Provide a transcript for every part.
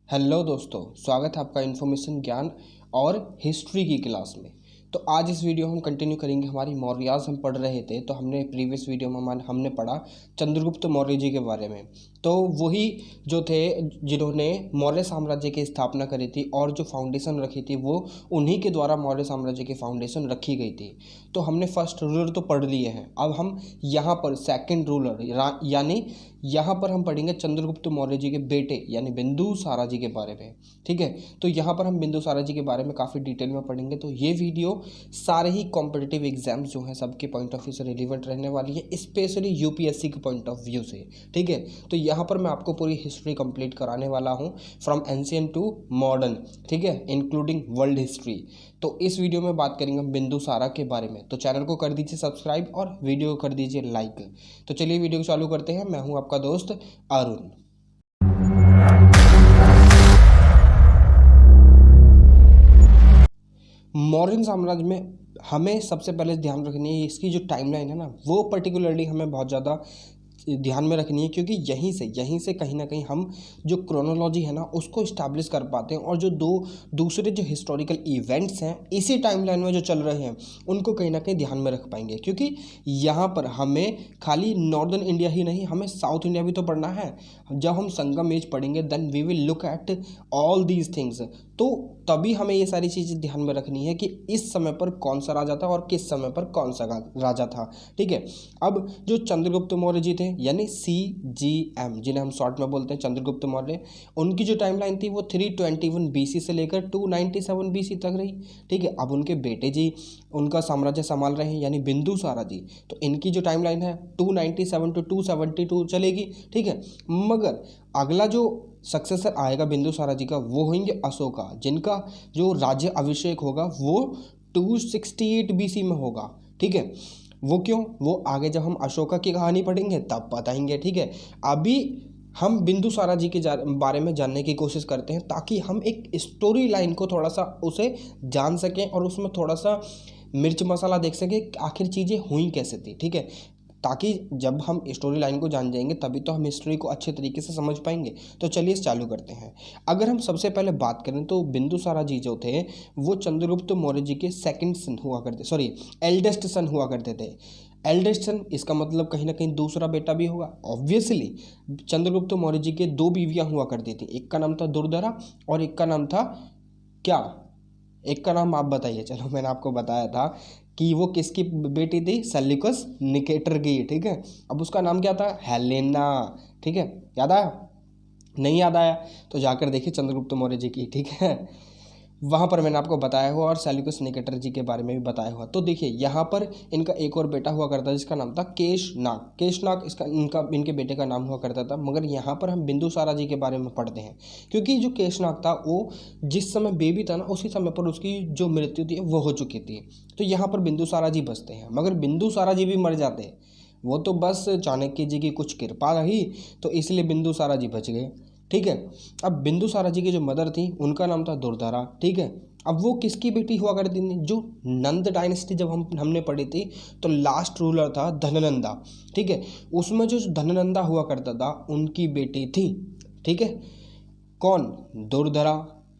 Hello दोस्तों, स्वागत है आपका इन्फॉर्मेशन ज्ञान और हिस्ट्री की क्लास में। तो आज इस वीडियो में हम कंटिन्यू करेंगे। हमारी मौर्यास हम पढ़ रहे थे, तो हमने प्रीवियस वीडियो में हमने पढ़ा चंद्रगुप्त मौर्य जी के बारे में। तो वही जो थे जिन्होंने मौर्य साम्राज्य की स्थापना करी थी और जो फाउंडेशन रखी थी वो उन्हीं के द्वारा मौर्य साम्राज्य की फाउंडेशन रखी गई थी। तो हमने फर्स्ट रूलर तो पढ़ लिए हैं, अब हम यहाँ पर सेकंड रूलर यानी यहाँ पर हम पढ़ेंगे चंद्रगुप्त मौर्य जी के बेटे यानी बिंदुसारा जी के बारे में। ठीक है, तो यहाँ पर हम बिंदुसारा जी के बारे में काफ़ी डिटेल में पढ़ेंगे। तो ये वीडियो सारे ही कॉम्पिटिटिव एग्जाम्स जो हैं सबके पॉइंट ऑफ व्यू से रिलेवेंट रहने वाली है, स्पेशली यूपीएससी के पॉइंट ऑफ व्यू से। ठीक है, तो यहाँ पर मैं आपको पूरी हिस्ट्री कंप्लीट कराने वाला हूँ फ्रॉम एंशिएंट टू मॉडर्न। ठीक है, इंक्लूडिंग वर्ल्ड हिस्ट्री। तो इस वीडियो में बात करेंगे हम बिंदुसारा के बारे में। तो चैनल को कर दीजिए सब्सक्राइब और वीडियो को कर दीजिए लाइक। तो चलिए वीडियो को चालू करते हैं। मैं हूँ आपका दोस्त अरुण। मौर्य साम्राज्य में हमें सबसे पहले ध्यान रखनी है इसकी जो टाइमलाइन है ना, वो पर्टिकुलरली हमें बहुत ज़्यादा ध्यान में रखनी है, क्योंकि यहीं से कहीं ना कहीं हम जो क्रोनोलॉजी है ना उसको इस्टेब्लिश कर पाते हैं और जो दूसरे जो हिस्टोरिकल इवेंट्स हैं इसी टाइमलाइन में जो चल रहे हैं उनको कहीं ना कहीं ध्यान में रख पाएंगे। क्योंकि यहाँ पर हमें खाली नॉर्दर्न इंडिया ही नहीं, हमें साउथ इंडिया भी तो पढ़ना है। जब हम संगम एज पढ़ेंगे then we will look at all these things. तो तभी हमें ये सारी चीज़ें ध्यान में रखनी है कि इस समय पर कौन सा राजा था और किस समय पर कौन सा राजा था। ठीक है, अब जो चंद्रगुप्त मौर्य जी थे यानी CGM, जिन्हें हम शॉर्ट में बोलते हैं चंद्रगुप्त मौर्य, उनकी जो टाइमलाइन थी वो 321 BC से लेकर 297 BC तक रही। ठीक है, अब उनके बेटे जी उनका साम्राज्य संभाल रहे हैं यानी बिंदुसारा जी। तो इनकी जो टाइमलाइन है 297 to 272 चलेगी। ठीक है, मगर अगला जो सक्सेसर आएगा बिंदुसारा जी का वो होंगे अशोका, जिनका जो राज्य अभिषेक होगा वो 268 BC में होगा। ठीक है, वो क्यों, वो आगे जब हम अशोका की कहानी पढ़ेंगे तब बताएंगे। ठीक है, अभी हम बिंदुसारा जी के बारे में जानने की कोशिश करते हैं ताकि हम एक स्टोरी लाइन को थोड़ा सा उसे जान सकें और उसमें थोड़ा सा मिर्च मसाला देख सकें आखिर चीज़ें हुई कैसे थी। ठीक है, ताकि जब हम स्टोरी लाइन को जान जाएंगे तभी तो हम हिस्ट्री को अच्छे तरीके से समझ पाएंगे। तो चलिए चालू करते हैं। अगर हम सबसे पहले बात करें तो बिंदुसारा जी जो थे वो चंद्रगुप्त मौर्य जी के सेकंड सन हुआ करते, सॉरी एल्डेस्ट सन हुआ करते थे। एल्डेस्ट सन इसका मतलब कहीं ना कहीं दूसरा बेटा भी होगा। ऑब्वियसली चंद्रगुप्त मौर्य जी के दो बीवियाँ हुआ करती थी, एक का नाम था दुर्धरा और एक का नाम था क्या, एक का नाम आप बताइए। चलो मैंने आपको बताया था कि वो किसकी बेटी थी, सेल्यूकस निकेटर की। ठीक है, अब उसका नाम क्या था, हेलेना। ठीक है, याद आया? नहीं याद आया तो जाकर देखिए चंद्रगुप्त मौर्य जी की। ठीक है, वहाँ पर मैंने आपको बताया हुआ और सेल्यूकस निकेटर जी के बारे में भी बताया हुआ। तो देखिए यहाँ पर इनका एक और बेटा हुआ करता जिसका नाम था केशनाग। केशनाग इनके बेटे का नाम हुआ करता था। मगर यहाँ पर हम बिंदुसारा जी के बारे में पढ़ते हैं, क्योंकि जो केशनाग था वो जिस समय बेबी था ना उसी समय पर उसकी जो मृत्यु थी वो हो चुकी थी। तो यहाँ पर बिंदुसारा जी बचते हैं, मगर बिंदुसारा जी भी मर जाते हैं। वो तो बस चाणक्य जी की कुछ कृपा रही तो इसलिए बिंदुसारा जी बच गए। ठीक है, अब बिंदुसारा जी की जो मदर थी उनका नाम था दुर्धरा। ठीक है, अब वो किसकी बेटी हुआ करती थी, जो नंद डायनेस्टी जब हमने पढ़ी थी तो लास्ट रूलर था धननंदा। ठीक है, उसमें जो धननंदा हुआ करता था उनकी बेटी थी। ठीक है, कौन, दुर्धरा।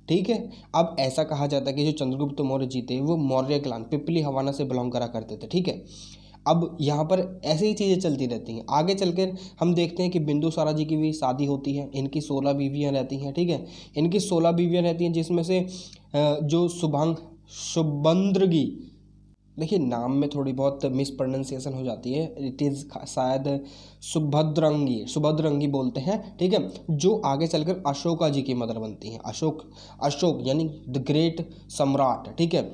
ठीक है, अब ऐसा कहा जाता है कि जो चंद्रगुप्त मौर्य जी थे वो मौर्य क्लान पिपली हवाना से बिलोंग करा करते थे। ठीक है, अब यहाँ पर ऐसे ही चीज़ें चलती रहती हैं। आगे चलकर हम देखते हैं कि बिंदुसारा जी की भी शादी होती है, इनकी 16 बीवियाँ रहती हैं। ठीक है, इनकी 16 बीवियाँ रहती हैं जिसमें से जो सुभद्रगी, देखिए नाम में थोड़ी बहुत मिस प्रोनाउंसिएशन हो जाती है, इट इज़ शायद सुभद्रंगी बोलते हैं। ठीक है, जो आगे चलकर अशोका जी की मदर बनती हैं। अशोक यानी द ग्रेट सम्राट। ठीक है,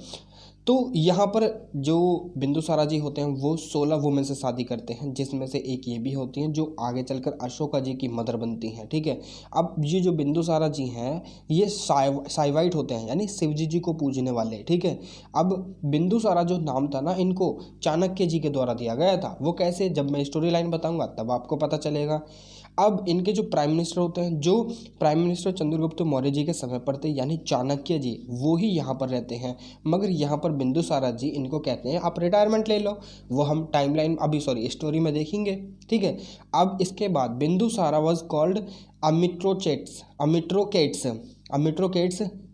तो यहाँ पर जो बिंदुसारा जी होते हैं वो 16 वुमेन से शादी करते हैं, जिसमें से एक ये भी होती हैं जो आगे चलकर अशोका जी की मदर बनती हैं। ठीक है, अब ये जो बिंदुसारा जी हैं ये साइवाइट होते हैं यानी शिवजी जी को पूजने वाले। ठीक है, अब बिंदुसारा जो नाम था ना इनको चाणक्य जी के द्वारा दिया गया था। वो कैसे, जब मैं स्टोरी लाइन बताऊंगा तब आपको पता चलेगा। अब इनके जो प्राइम मिनिस्टर होते हैं, जो प्राइम मिनिस्टर चंद्रगुप्त मौर्य जी के समय पर थे यानी चाणक्य जी, वो ही यहाँ पर रहते हैं। मगर यहाँ पर बिंदुसारा जी इनको कहते हैं आप रिटायरमेंट ले लो, वो हम टाइमलाइन अभी सॉरी स्टोरी में देखेंगे, ठीक है। अब इसके बाद Bindusara was called Amitrochates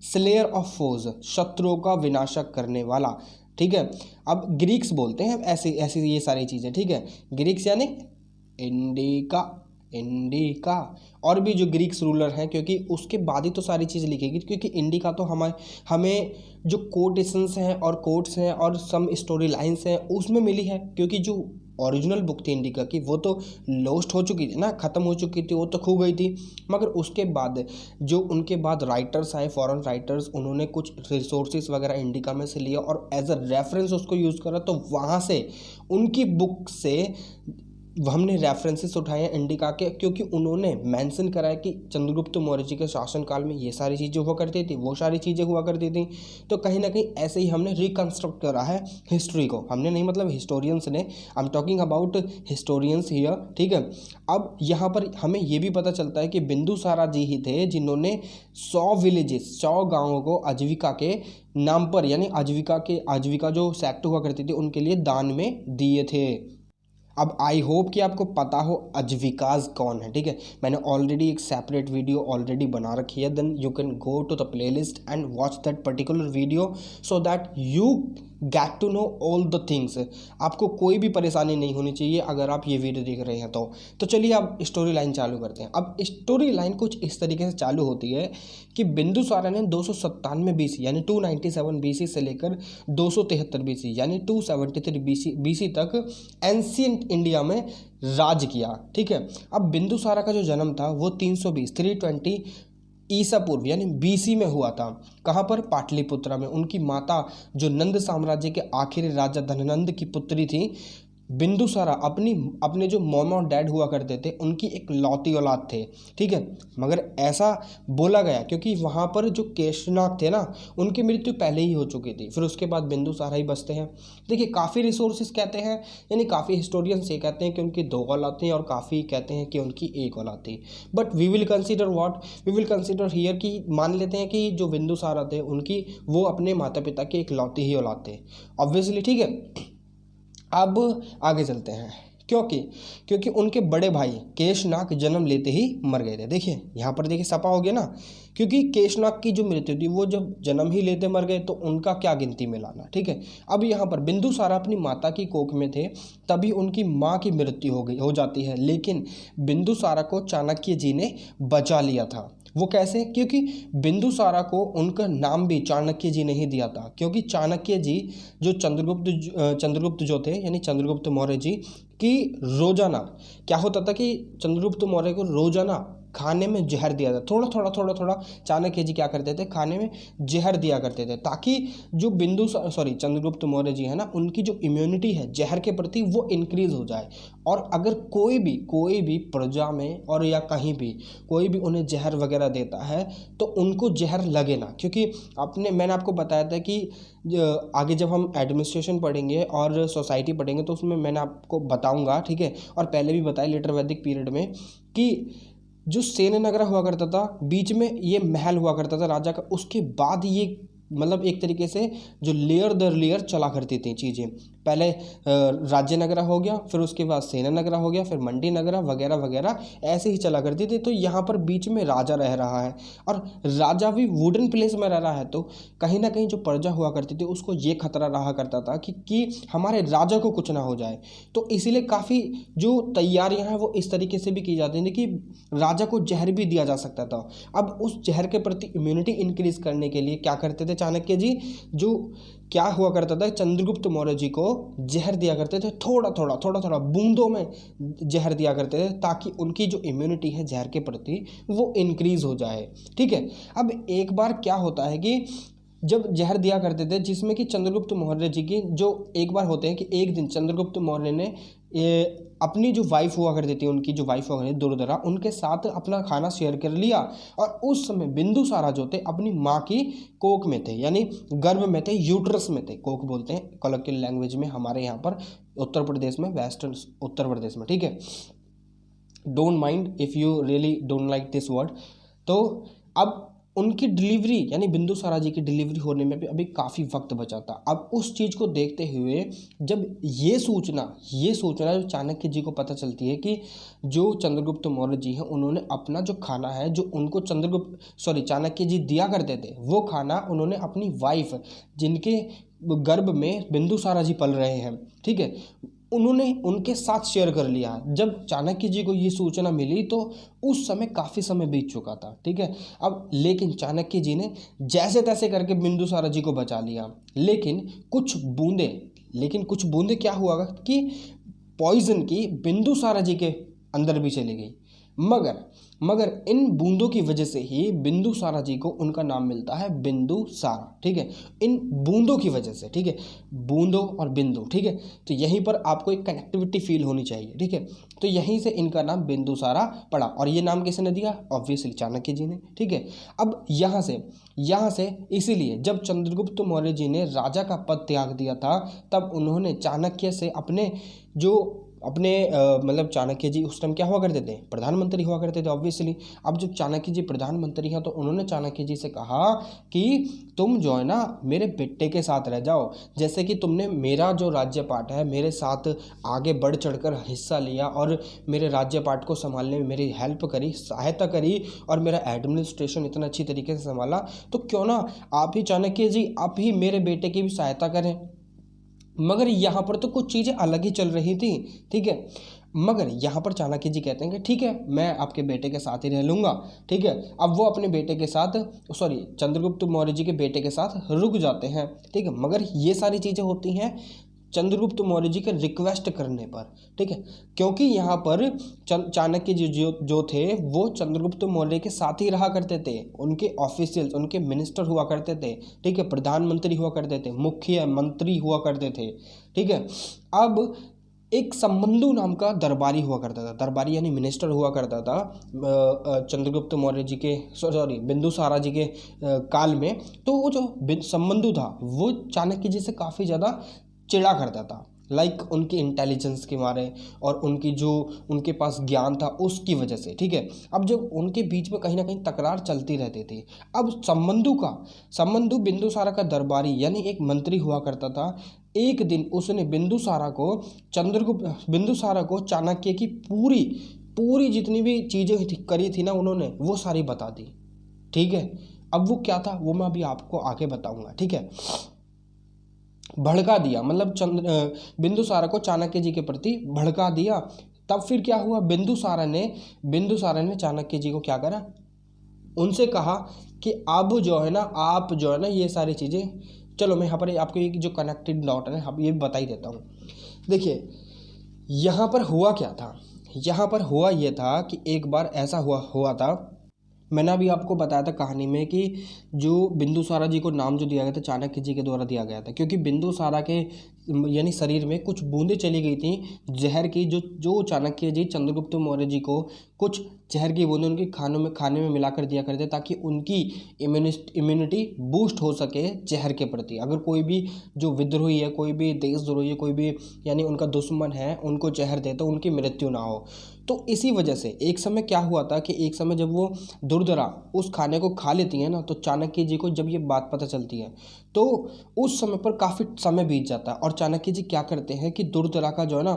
slayer of foes, शत्रुओं का विनाशक करने वाला, ठीक है। अब ग्रीक्स बोलते हैं ऐसे ऐसी ये सारी चीज़ें, ठीक है। ग्रीक्स यानी इंडिका और भी जो ग्रीक्स रूलर हैं, क्योंकि उसके बाद ही तो सारी चीज़ लिखेगी, क्योंकि इंडिका तो हमें जो कोटेशंस हैं और कोट्स हैं और सम स्टोरी लाइन्स हैं उसमें मिली है, क्योंकि जो ओरिजिनल बुक थी इंडिका की वो तो लॉस्ट हो चुकी थी ना, ख़त्म हो चुकी थी, वो तो खो गई थी। मगर उसके बाद जो उनके बाद राइटर्स आए, फॉरेन राइटर्स, उन्होंने कुछ रिसोर्सेज वगैरह इंडिका में से लिया और एज अ रेफरेंस उसको यूज़ करा, तो वहाँ से उनकी बुक से हमने रेफरेंसेस उठाए हैं इंडिका के, क्योंकि उन्होंने मेंशन करा है कि चंद्रगुप्त मौर्य जी के शासनकाल में ये सारी चीज़ें हुआ करती थी, वो सारी चीज़ें हुआ करती थी। तो कहीं ना कहीं ऐसे ही हमने रिकन्स्ट्रक्ट करा है हिस्ट्री को, हमने नहीं मतलब हिस्टोरियंस ने, I am talking about historians here, ठीक है। अब यहाँ पर हमें ये भी पता चलता है कि बिंदुसारा जी ही थे जिन्होंने 100 विलेजेस, 100 गाँवों को आजीविका के नाम पर, यानी आजीविका जो सेक्ट हुआ करती थी उनके लिए दान में दिए थे। अब आई होप कि आपको पता हो आजीविकाज कौन है, ठीक है। मैंने ऑलरेडी एक सेपरेट वीडियो ऑलरेडी बना रखी है, then you can go to the playlist and watch that particular video so that you get to know all the things. आपको कोई भी परेशानी नहीं होनी चाहिए अगर आप ये वीडियो देख रहे हैं तो चलिए अब स्टोरी लाइन चालू करते हैं। अब स्टोरी लाइन कुछ इस तरीके से चालू होती है कि बिंदुसारा ने 297 BC यानी 297 BC से लेकर 273 BC यानी 273 BC तक एंशियंट इंडिया में राज किया, ठीक है। अब बिंदुसारा का जो जन्म था वो 320 ईसा पूर्व यानी BC में हुआ था। कहाँ पर? पाटलिपुत्रा में। उनकी माता जो नंद साम्राज्य के आखिरी राजा धननंद की पुत्री थी, बिंदुसारा अपने जो मॉम और डैड हुआ करते थे उनकी एक लौती औलाद थे, ठीक है। मगर ऐसा बोला गया क्योंकि वहाँ पर जो केशनाग थे ना, उनकी मृत्यु पहले ही हो चुकी थी, फिर उसके बाद बिंदुसारा ही बचते हैं। देखिए काफ़ी रिसोर्सेज कहते हैं, यानी काफ़ी हिस्टोरियंस ये कहते हैं कि उनकी 2 औलाद थी और काफ़ी कहते हैं कि उनकी 1 औलाद थी। But we will consider here कि मान लेते हैं कि जो बिंदुसारा थे उनकी वो अपने माता पिता की एक लौती ही औलाद थे, ऑब्वियसली, ठीक है। अब आगे चलते हैं, क्योंकि उनके बड़े भाई केशनाग जन्म लेते ही मर गए थे। देखिए यहाँ पर देखिए सपा हो गया ना, क्योंकि केशनाग की जो मृत्यु थी वो जब जन्म ही लेते मर गए तो उनका क्या गिनती में लाना, ठीक है। अब यहाँ पर बिंदुसारा अपनी माता की कोख में थे, तभी उनकी माँ की मृत्यु हो जाती है, लेकिन बिंदुसारा को चाणक्य जी ने बचा लिया था। वो कैसे? क्योंकि बिंदुसारा को उनका नाम भी चाणक्य जी ने ही दिया था, क्योंकि चाणक्य जी जो चंद्रगुप्त जो थे यानी चंद्रगुप्त मौर्य जी की रोजाना क्या होता था कि चंद्रगुप्त मौर्य को रोजाना खाने में जहर दिया था, थोड़ा चाणक्य जी क्या करते थे, खाने में जहर दिया करते थे, ताकि जो चंद्रगुप्त मौर्य जी है ना, उनकी जो इम्यूनिटी है जहर के प्रति वो इंक्रीज हो जाए। और अगर कोई भी प्रजा में और या कहीं भी कोई भी उन्हें जहर वगैरह देता है तो उनको जहर लगे ना, क्योंकि मैंने आपको बताया था कि आगे जब हम एडमिनिस्ट्रेशन पढ़ेंगे और सोसाइटी पढ़ेंगे तो उसमें मैंने आपको बताऊंगा, ठीक है। और पहले भी बताया लेटर वैदिक पीरियड में कि जो सेन नगरा हुआ करता था, बीच में ये महल हुआ करता था राजा का, उसके बाद ये मतलब एक तरीके से जो लेयर दर लेयर चला करती थी चीज़ें। पहले राज्य नगरा हो गया, फिर उसके बाद सेना नगरा हो गया, फिर मंडी नगरा वगैरह वगैरह ऐसे ही चला करती थी। तो यहाँ पर बीच में राजा रह रहा है और राजा भी वुडन प्लेस में रह रहा है, तो कहीं ना कहीं जो प्रजा हुआ करती थी उसको ये खतरा रहा करता था कि हमारे राजा को कुछ ना हो जाए। तो इसीलिए काफ़ी जो तैयारियां हैं वो इस तरीके से भी की जाती थी कि राजा को जहर भी दिया जा सकता था। अब उस जहर के प्रति इम्यूनिटी इंक्रीज करने के लिए क्या करते थे चाणक्य जी, जो क्या हुआ करता था, चंद्रगुप्त मौर्य जी को जहर दिया करते थे, थोड़ा बूंदों में जहर दिया करते थे, ताकि उनकी जो इम्यूनिटी है जहर के प्रति वो इंक्रीज हो जाए, ठीक है। अब एक बार क्या होता है कि जब जहर दिया करते थे, जिसमें कि चंद्रगुप्त मौर्य जी की जो एक बार होते हैं कि एक दिन चंद्रगुप्त मौर्य ने अपनी जो वाइफ हुआ करती थी, उनकी जो वाइफ हुआ करती थी दुर्धरा, उनके साथ अपना खाना शेयर कर लिया। और उस समय बिंदुसारा जो थे अपनी माँ की कोख में थे, यानी गर्भ में थे, यूट्रस में थे, कोख बोलते हैं कॉलोकियल लैंग्वेज में हमारे यहाँ पर उत्तर प्रदेश में, वेस्टर्न उत्तर प्रदेश में, ठीक है। Don't mind if you really don't like this word. तो अब उनकी डिलीवरी यानी बिंदुसारा जी की डिलीवरी होने में भी अभी काफ़ी वक्त बचा था। अब उस चीज़ को देखते हुए जब ये सूचना जो चाणक्य जी को पता चलती है कि जो चंद्रगुप्त मौर्य जी हैं उन्होंने अपना जो खाना है जो उनको चाणक्य जी दिया करते थे, वो खाना उन्होंने अपनी वाइफ जिनके गर्भ में बिंदुसारा जी पल रहे हैं, ठीक है, उन्होंने उनके साथ शेयर कर लिया। जब चाणक्य जी को ये सूचना मिली तो उस समय काफ़ी समय बीत चुका था, ठीक है। अब लेकिन चाणक्य जी ने जैसे तैसे करके बिंदुसारा जी को बचा लिया, लेकिन कुछ बूंदे क्या हुआ कि पॉइजन की बिंदुसारा जी के अंदर भी चली गई। मगर इन बूंदों की वजह से ही बिंदुसारा जी को उनका नाम मिलता है बिंदुसारा, ठीक है, इन बूंदों की वजह से, ठीक है, बूंदों और बिंदु, ठीक है। तो यहीं पर आपको एक कनेक्टिविटी फील होनी चाहिए, ठीक है। तो यहीं से इनका नाम बिंदुसारा पड़ा, और ये नाम किसने दिया? ऑब्वियसली चाणक्य जी ने, ठीक है। अब यहाँ से इसीलिए जब चंद्रगुप्त मौर्य जी ने राजा का पद त्याग दिया था, तब उन्होंने चाणक्य से मतलब चाणक्य जी उस टाइम क्या हुआ करते थे? प्रधानमंत्री हुआ करते थे ऑब्वियसली। अब जब चाणक्य जी प्रधानमंत्री हैं तो उन्होंने चाणक्य जी से कहा कि तुम जो है ना मेरे बेटे के साथ रह जाओ, जैसे कि तुमने मेरा जो राज्य पाठ है मेरे साथ आगे बढ़ चढ़कर हिस्सा लिया और मेरे राज्य पाठ को संभालने में मेरी हेल्प करी, सहायता करी, और मेरा एडमिनिस्ट्रेशन इतना अच्छी तरीके से संभाला, तो क्यों ना आप ही चाणक्य जी आप ही मेरे बेटे की भी सहायता करें। मगर यहाँ पर तो कुछ चीज़ें अलग ही चल रही थी, ठीक है। मगर यहाँ पर चाणक्य जी कहते हैं कि ठीक है मैं आपके बेटे के साथ ही रह लूँगा, ठीक है। अब वो अपने बेटे के साथ चंद्रगुप्त मौर्य जी के बेटे के साथ रुक जाते हैं, ठीक है। मगर ये सारी चीज़ें होती हैं चंद्रगुप्त मौर्य जी के रिक्वेस्ट करने पर, ठीक है, क्योंकि यहाँ पर चाणक्य जी जो थे वो चंद्रगुप्त मौर्य के साथ ही रहा करते थे, उनके ऑफिशियल्स, उनके मिनिस्टर हुआ करते थे, ठीक है, प्रधानमंत्री हुआ करते थे, मुख्य मंत्री हुआ करते थे, ठीक है। अब एक संबंधु नाम का दरबारी हुआ करता था, दरबारी यानी मिनिस्टर हुआ करता था चंद्रगुप्त मौर्य जी के बिंदुसारा जी के काल में। तो वो जो संबंधु था वो चाणक्य जी से काफ़ी ज़्यादा चिढ़ा करता था, लाइक उनकी इंटेलिजेंस के मारे और उनकी जो उनके पास ज्ञान था उसकी वजह से, ठीक है। अब जब उनके बीच में कहीं ना कहीं तकरार चलती रहती थी, अब संबंधु बिंदुसारा का दरबारी यानी एक मंत्री हुआ करता था। एक दिन उसने बिंदुसारा को चाणक्य की पूरी जितनी भी चीज़ें करी थी ना उन्होंने, वो सारी बता दी, ठीक है। अब वो क्या था वो मैं अभी आपको आगे बताऊंगा, ठीक है। भड़का दिया, मतलब बिंदुसारा को चाणक्य जी के प्रति भड़का दिया। तब फिर क्या हुआ, बिंदुसारा ने चाणक्य जी को क्या करा, उनसे कहा कि अब जो है ना आप जो है ना ये सारी चीज़ें, चलो मैं यहाँ पर आपको एक जो कनेक्टेड डॉट है अब ये बता ही देता हूँ। देखिए यहाँ पर हुआ क्या था, यहाँ पर हुआ ये था कि एक बार ऐसा हुआ था, मैंने अभी आपको बताया था कहानी में कि जो बिंदुसारा जी को नाम जो दिया गया था चाणक्य जी के द्वारा दिया गया था, क्योंकि बिंदुसारा के यानी शरीर में कुछ बूंदें चली गई थी जहर की, जो चाणक्य जी चंद्रगुप्त मौर्य जी को कुछ जहर की बूंदें उनके खाने में मिलाकर दिया करते ताकि उनकी इम्यूनिटी बूस्ट हो सके जहर के प्रति। अगर कोई भी जो विद्रोही है, कोई भी देशद्रोही है, कोई भी यानी उनका दुश्मन है, उनको जहर दे तो उनकी मृत्यु ना हो। तो इसी वजह से एक समय क्या हुआ था कि एक समय जब वो दुर्धरा उस खाने को खा लेती हैं ना, तो चाणक्य जी को जब ये बात पता चलती है तो उस समय पर काफ़ी समय बीत जाता है, और चाणक्य जी क्या करते हैं कि दुर्धरा का जो है ना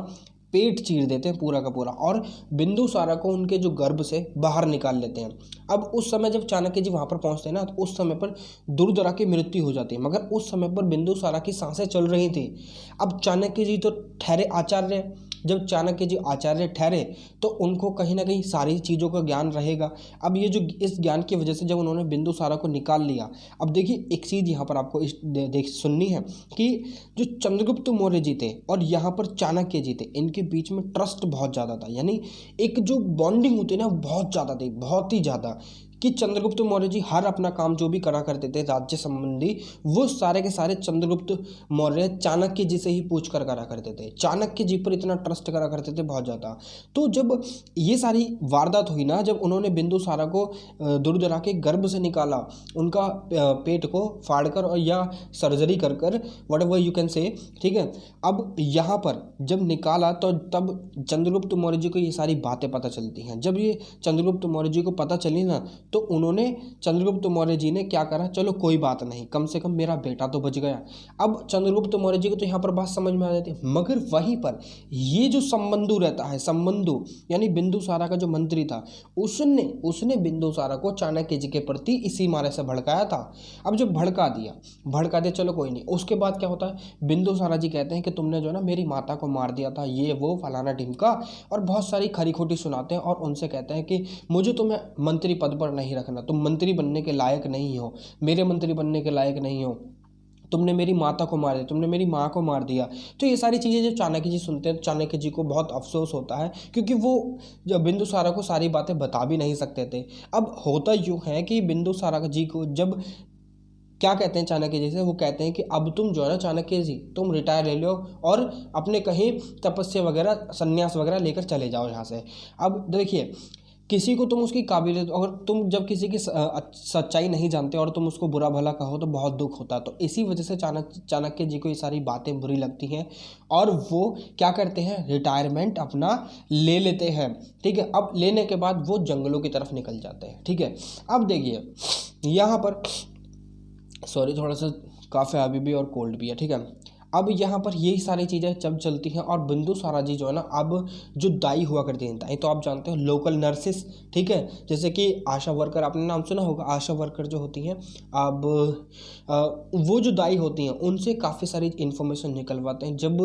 पेट चीर देते हैं पूरा का पूरा, और बिंदुसारा को उनके जो गर्भ से बाहर निकाल लेते हैं। अब उस समय जब चाणक्य जी वहाँ पर पहुँचते हैं ना, तो उस समय पर दुर्धरा की मृत्यु हो जाती है, मगर उस समय पर बिंदुसारा की सांसें चल रही थी। अब चाणक्य जी तो ठहरे आचार्य, जब चाणक्य जी आचार्य ठहरे तो उनको कहीं ना कहीं सारी चीज़ों का ज्ञान रहेगा। अब ये जो इस ज्ञान की वजह से जब उन्होंने बिंदुसारा को निकाल लिया, अब देखिए एक चीज़ यहाँ पर आपको सुननी है कि जो चंद्रगुप्त मौर्य जी थे और यहाँ पर चाणक्य जी थे, इनके बीच में ट्रस्ट बहुत ज़्यादा था, यानी एक जो बॉन्डिंग होती है ना बहुत ज़्यादा थी, बहुत ही ज़्यादा, कि चंद्रगुप्त मौर्य जी हर अपना काम जो भी करा करते थे राज्य संबंधी, वो सारे के सारे चंद्रगुप्त मौर्य चाणक्य जी से ही पूछ कर करा करते थे। चाणक्य जी पर इतना ट्रस्ट करा करते थे बहुत ज़्यादा। तो जब ये सारी वारदात हुई ना, जब उन्होंने बिंदुसारा को दुर्धरा के गर्भ से निकाला, उनका पेट को फाड़ कर और या सर्जरी कर कर, what ever you can say, ठीक है। अब यहाँ पर जब निकाला तो तब चंद्रगुप्त मौर्य जी को ये सारी बातें पता चलती हैं। जब ये चंद्रगुप्त मौर्य जी को पता चली ना, तो उन्होंने, चंद्रगुप्त मौर्य जी ने क्या करा, चलो कोई बात नहीं, कम से कम मेरा बेटा तो बच गया। अब चंद्रगुप्त मौर्य जी को तो यहाँ पर बात समझ में आ जाती है, मगर वहीं पर ये जो संबंधु रहता है, संबंधु यानी बिंदुसारा का जो मंत्री था, उसने बिंदुसारा को चाणक्य जी के प्रति इसी मारे से भड़काया था। अब जब भड़का दिया चलो कोई नहीं, उसके बाद क्या होता है, बिंदुसारा जी कहते हैं कि तुमने जो है ना मेरी माता को मार दिया था, ये वो फलाना ढिमका, और बहुत सारी खरी खोटी सुनाते हैं और उनसे कहते हैं कि मुझे तुम्हें मंत्री पद पर नहीं रखना, तुम मंत्री बनने के लायक नहीं हो, मेरे मंत्री बनने के लायक नहीं हो, तुमने मेरी माता को मार दिया, तुमने मेरी माँ को मार दिया। तो ये सारी चीज़ें जब चाणक्य जी सुनते हैं तो चाणक्य जी को बहुत अफसोस होता है, क्योंकि वो जब बिंदुसारा को सारी बातें बता भी नहीं सकते थे। अब होता यूँ है कि बिंदुसारा जी को जब क्या कहते हैं चाणक्य जी से, वो कहते हैं कि अब तुम जो है ना चाणक्य जी, तुम रिटायर ले लो और अपने कहीं तपस्या वगैरह, संन्यास वगैरह लेकर चले जाओ यहाँ से। अब देखिए, किसी को तुम उसकी काबिलियत, अगर तुम जब किसी की सच्चाई नहीं जानते और तुम उसको बुरा भला कहो तो बहुत दुख होता है। तो इसी वजह से चाणक्य जी को ये सारी बातें बुरी लगती हैं और वो क्या करते हैं, रिटायरमेंट अपना ले लेते हैं, ठीक है। अब लेने के बाद वो जंगलों की तरफ निकल जाते हैं, ठीक है। अब देखिए यहाँ पर, सॉरी थोड़ा सा काफ़ी अभी भी और कोल्ड भी है, ठीक है। अब यहाँ पर यही सारी चीज़ें जब चलती हैं और बिंदुसारा जी जो है ना, अब जो दाई हुआ करती हैं, दाई तो आप जानते हो लोकल नर्सिस, ठीक है, जैसे कि आशा वर्कर, आपने नाम सुना होगा, आशा वर्कर जो होती हैं, अब वो जो दाई होती हैं उनसे काफ़ी सारी इन्फॉर्मेशन निकलवाते हैं। जब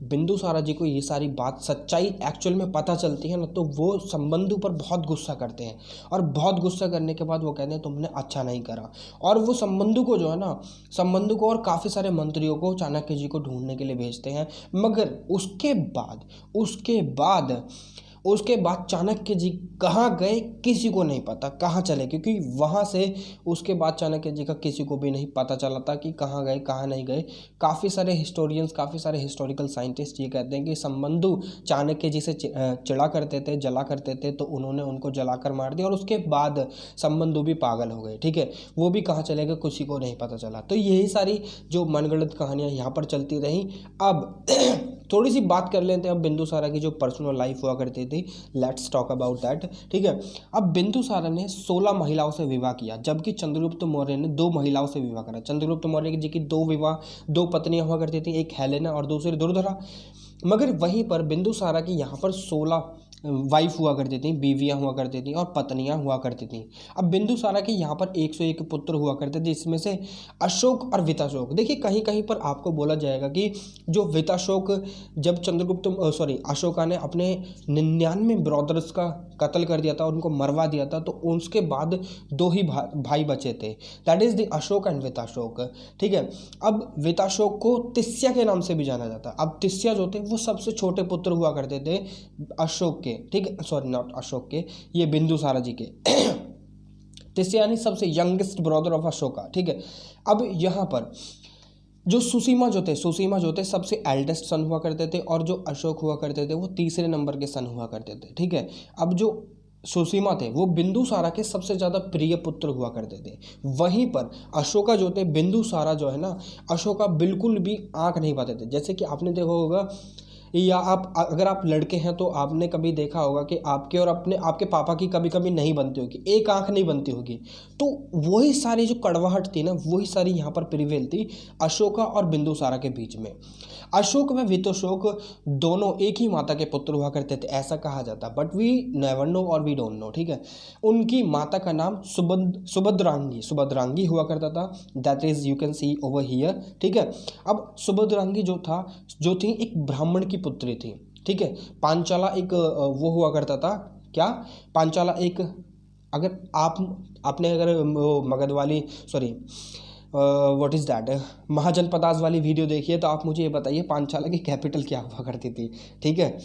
बिंदुसारा जी को ये सारी बात सच्चाई एक्चुअल में पता चलती है ना, तो वो संबंधु पर बहुत गुस्सा करते हैं और बहुत गुस्सा करने के बाद वो कहते हैं तुमने अच्छा नहीं करा, और वो संबंधु को जो है ना, संबंधु को और काफ़ी सारे मंत्रियों को चाणक्य जी को ढूंढने के लिए भेजते हैं। मगर उसके बाद चाणक्य जी कहाँ गए किसी को नहीं पता, कहाँ चले, क्योंकि वहाँ से उसके बाद चाणक्य जी का किसी को भी नहीं पता चला था कि कहाँ गए कहाँ नहीं गए। काफ़ी सारे हिस्टोरियंस, काफ़ी सारे हिस्टोरिकल साइंटिस्ट ये कहते हैं कि संबंधु चाणक्य जी से चिढ़ा करते थे, जला करते थे, तो उन्होंने उनको जलाकर मार दिया और उसके बाद संबंधु भी पागल हो गए, ठीक है। वो भी कहाँ चले गए किसी को नहीं पता चला। तो यही सारी जो मनगढ़ंत कहानियाँ यहाँ पर चलती रहीं। अब थोड़ी सी बात कर लेते हैं अब बिंदुसारा की जो पर्सनल लाइफ हुआ करती थी, लेट्स टॉक अबाउट दैट, ठीक है। अब बिंदुसारा ने 16 महिलाओं से विवाह किया, जबकि चंद्रगुप्त मौर्य ने 2 महिलाओं से विवाह करा। चंद्रगुप्त मौर्य जी की 2 पत्नियां हुआ करती थी, एक हेलेना और दूसरी दुर्धरा। मगर वहीं पर बिंदुसारा की यहाँ पर 16 वाइफ हुआ करती थी, बीवियाँ हुआ करती थी और पत्नियाँ हुआ करती थी। अब बिंदुसारा के यहाँ पर 101 पुत्र हुआ करते थे, जिसमें से अशोक और विताशोक। देखिए कहीं कहीं पर आपको बोला जाएगा कि जो विताशोक, जब अशोका ने अपने 99 ब्रदर्स का कत्ल कर दिया था, उनको मरवा दिया था, तो उसके बाद 2 ही भाई बचे थे, that is the Ashoka and Vitashoka, ठीक है। अब विताशोक को तिस्या के नाम से भी जाना जाता है। अब तिस्या जो थे वो सबसे छोटे पुत्र हुआ करते थे अशोक के, ठीक है, सॉरी नॉट अशोक के, ये बिंदुसारा जी के तिस्या यानी सबसे यंगेस्ट ब्रदर ऑफ अशोका, ठीक है। अब यहाँ पर जो सुसीमा जो थे सबसे एल्डेस्ट सन हुआ करते थे, और जो अशोक हुआ करते थे वो तीसरे नंबर के सन हुआ करते थे, ठीक है। अब जो सुसीमा थे वो बिंदुसारा के सबसे ज़्यादा प्रिय पुत्र हुआ करते थे। वहीं पर अशोका जो थे, बिंदुसारा जो है ना, अशोका बिल्कुल भी आंख नहीं पाते थे। जैसे कि आपने देखा होगा, या अगर आप लड़के हैं तो आपने कभी देखा होगा कि आपके और आपके पापा की कभी कभी नहीं बनती होगी, एक आंख नहीं बनती होगी। तो वही सारी जो कड़वाहट थी ना, वही सारी यहाँ पर प्रिवेल थी अशोका और बिंदुसारा के बीच में। अशोक व वितोशोक दोनों एक ही माता के पुत्र हुआ करते थे, ऐसा कहा जाता, बट वी नेवर नो और वी डोंट नो, ठीक है। उनकी माता का नाम सुभद्रांगी हुआ करता था, that is you can see over here, ठीक है। अब सुभद्रांगी जो थी एक ब्राह्मण की पुत्री थी, ठीक है। पांचाला एक वो हुआ करता था, क्या पांचाला एक, अगर आपने मगध वाली व्हाट इज़ दैट महाजनपदास वाली वीडियो देखिए तो आप मुझे ये बताइए पांचाला की कैपिटल क्या हुआ करती थी, ठीक है।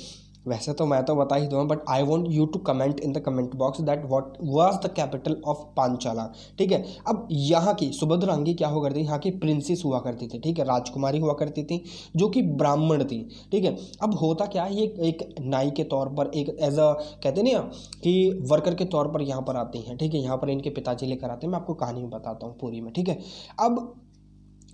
वैसे तो मैं तो बता ही दूंगा, but I want you to comment in the comment box that what was the capital of Panchala. ठीक है, अब यहाँ की सुभद्रांगी क्या हुआ करती थी, यहाँ की प्रिंसेस हुआ करती थी, ठीक है, राजकुमारी हुआ करती थी जो कि ब्राह्मण थी। ठीक है, अब होता क्या है, ये एक नाई के तौर पर, एक एज अ कहते नहीं कि वर्कर के तौर पर यहाँ पर आती हैं। ठीक है, यहाँ पर इनके पिताजी लेकर आते हैं, मैं आपको कहानी में बताता हूँ पूरी में। ठीक है, अब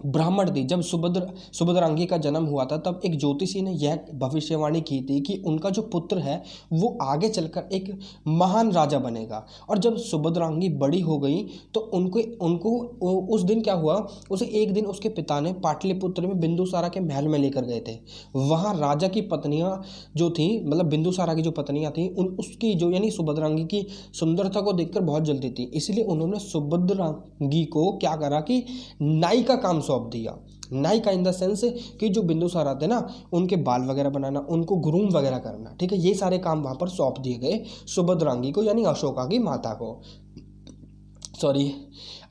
ब्राह्मण थी, जब सुभद्रांगी का जन्म हुआ था तब एक ज्योतिषी ने यह भविष्यवाणी की थी कि उनका जो पुत्र है वो आगे चलकर एक महान राजा बनेगा। और जब सुभद्रांगी बड़ी हो गई तो उनको उनको उस दिन क्या हुआ, उसे एक दिन उसके पिता ने पाटलिपुत्र में बिंदुसारा के महल में लेकर गए थे। वहाँ राजा की पत्नियां जो थी, मतलब बिंदुसारा की जो पत्नियां थी, उसकी जो यानी सुभद्रांगी की सुंदरता को देखकर बहुत जलती थी, इसलिए उन्होंने सुभद्रांगी को क्या करा कि नाई का काम सौंप दिया। नाई का इन द सेंस कि जो बिंदुसारा थे ना, उनके बाल वगैरह बनाना, उनको ग्रूम वगैरह करना, ठीक है, ये सारे काम वहां पर सौंप दिए गए सुभद्रांगी को, यानी अशोका की माता को। सॉरी,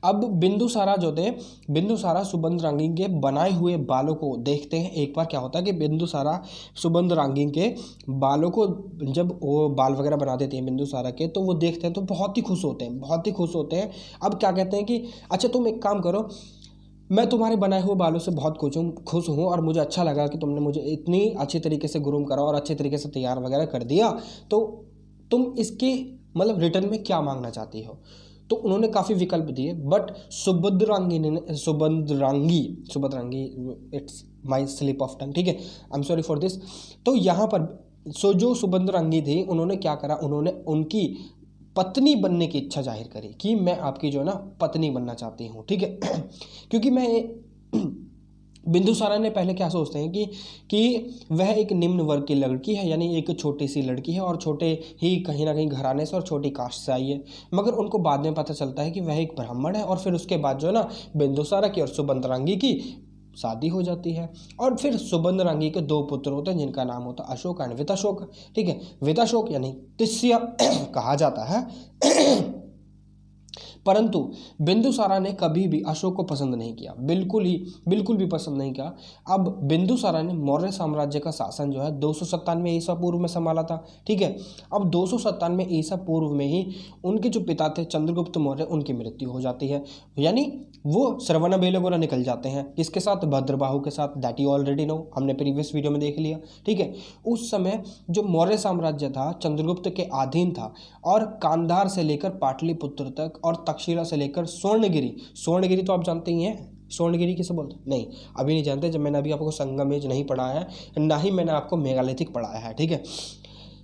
अब बिंदुसारा जो थे, बिंदुसारा सुभद्रांगी के बनाए हुए बालों को देखते हैं। एक बार क्या होता है कि बिंदुसारा सुभद्रांगी के बालों को, जब वो बाल वगैरह बना देते हैं बिंदुसारा के, तो वो देखते हैं तो बहुत ही खुश होते हैं, बहुत ही खुश होते हैं। अब क्या कहते हैं कि अच्छा तुम एक काम करो, मैं तुम्हारे बनाए हुए बालों से बहुत खुश हूँ और मुझे अच्छा लगा कि तुमने मुझे इतनी अच्छी तरीके से ग्रूम करा और अच्छे तरीके से तैयार वगैरह कर दिया, तो तुम इसके मतलब रिटर्न में क्या मांगना चाहती हो। तो उन्होंने काफ़ी विकल्प दिए, but Subhadrangi it's my slip of tongue, ठीक है, I am sorry for this. तो यहाँ पर जो सुभद्रांगी थी, उन्होंने क्या करा, उन्होंने उनकी पत्नी बनने की इच्छा जाहिर करी कि मैं आपकी जो है ना पत्नी बनना चाहती हूँ। ठीक है, क्योंकि मैं बिंदुसारा ने पहले क्या सोचते हैं कि वह एक निम्न वर्ग की लड़की है, यानी एक छोटी सी लड़की है और छोटे ही कहीं ना कहीं घराने से और छोटी कास्ट से आई है। मगर उनको बाद में पता चलता है कि वह एक ब्राह्मण है, और फिर उसके बाद जो है ना बिंदुसारा की और सुभद्रांगी की शादी हो जाती है। और फिर सुभद्रांगी के 2 पुत्र होते हैं जिनका नाम होता है अशोक एंड वित्ताशोक। ठीक है, वित्ताशोक यानी तिष्य कहा जाता है। परंतु बिंदुसारा ने कभी भी अशोक को पसंद नहीं किया, बिल्कुल भी पसंद नहीं किया। अब बिंदुसारा ने मौर्य साम्राज्य का शासन जो है 297 ईसा पूर्व में संभाला था। ठीक है, अब 297 ईसा पूर्व में ही उनके जो पिता थे चंद्रगुप्त मौर्य, उनकी मृत्यु हो जाती है, यानी वो श्रवणबेलगोला निकल जाते हैं। किसके साथ, भद्रबाहु के साथ, दैट यू ऑलरेडी नो, हमने प्रीवियस वीडियो में देख लिया। ठीक है, उस समय जो मौर्य साम्राज्य था चंद्रगुप्त के अधीन था, और कांधार से लेकर पाटलिपुत्र तक और तक्षशिला से लेकर स्वर्णगिरी तो आप जानते ही हैं, स्वर्णगिरी किसे बोलते हैं, नहीं अभी नहीं जानते, जब मैंने अभी आपको संगमेश नहीं पढ़ाया है, ना ही मैंने आपको मेगालिथिक पढ़ाया है। ठीक है,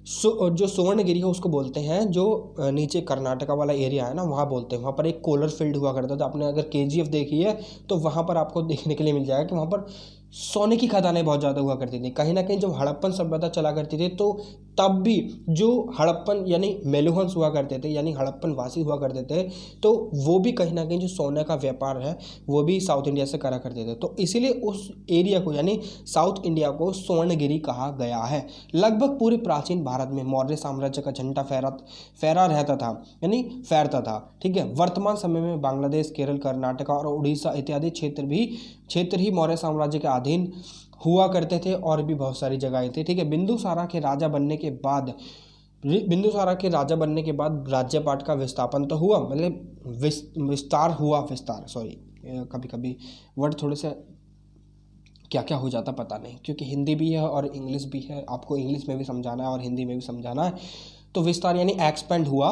जो स्वर्णगिरी है उसको बोलते हैं, जो नीचे कर्नाटका वाला एरिया है ना, वहाँ बोलते हैं। वहाँ पर एक कोलर फील्ड हुआ करता था, आपने अगर KGF देखी है तो वहाँ पर आपको देखने के लिए मिल जाएगा कि वहाँ पर सोने की खदानें बहुत ज़्यादा हुआ करती थी। कहीं ना कहीं जब हड़प्पन सभ्यता चला करती थी तो तब भी जो हड़प्पन यानी मेलुहंस हुआ करते थे, यानी हड़प्पन वासी हुआ करते थे, तो वो भी कहीं ना कहीं जो सोने का व्यापार है वो भी साउथ इंडिया से करा करते थे। तो इसीलिए उस एरिया को यानी साउथ इंडिया को स्वर्णगिरी कहा गया है। लगभग पूरे प्राचीन भारत में मौर्य साम्राज्य का झंडा फहरा रहता था, यानी फहरता था। ठीक है, वर्तमान समय में बांग्लादेश, केरल, कर्नाटका और उड़ीसा इत्यादि क्षेत्र ही मौर्य साम्राज्य के अधीन हुआ करते थे, और भी बहुत सारी जगहें थी। ठीक है, बिंदुसारा के राजा बनने के बाद राज्यपाट का विस्थापन तो हुआ, मतलब विस्तार, सॉरी कभी कभी वर्ड थोड़े से क्या क्या हो जाता पता नहीं, क्योंकि हिंदी भी है और इंग्लिश भी है, आपको इंग्लिश में भी समझाना है और हिंदी में भी समझाना है। तो विस्तार यानी एक्सपेंड हुआ।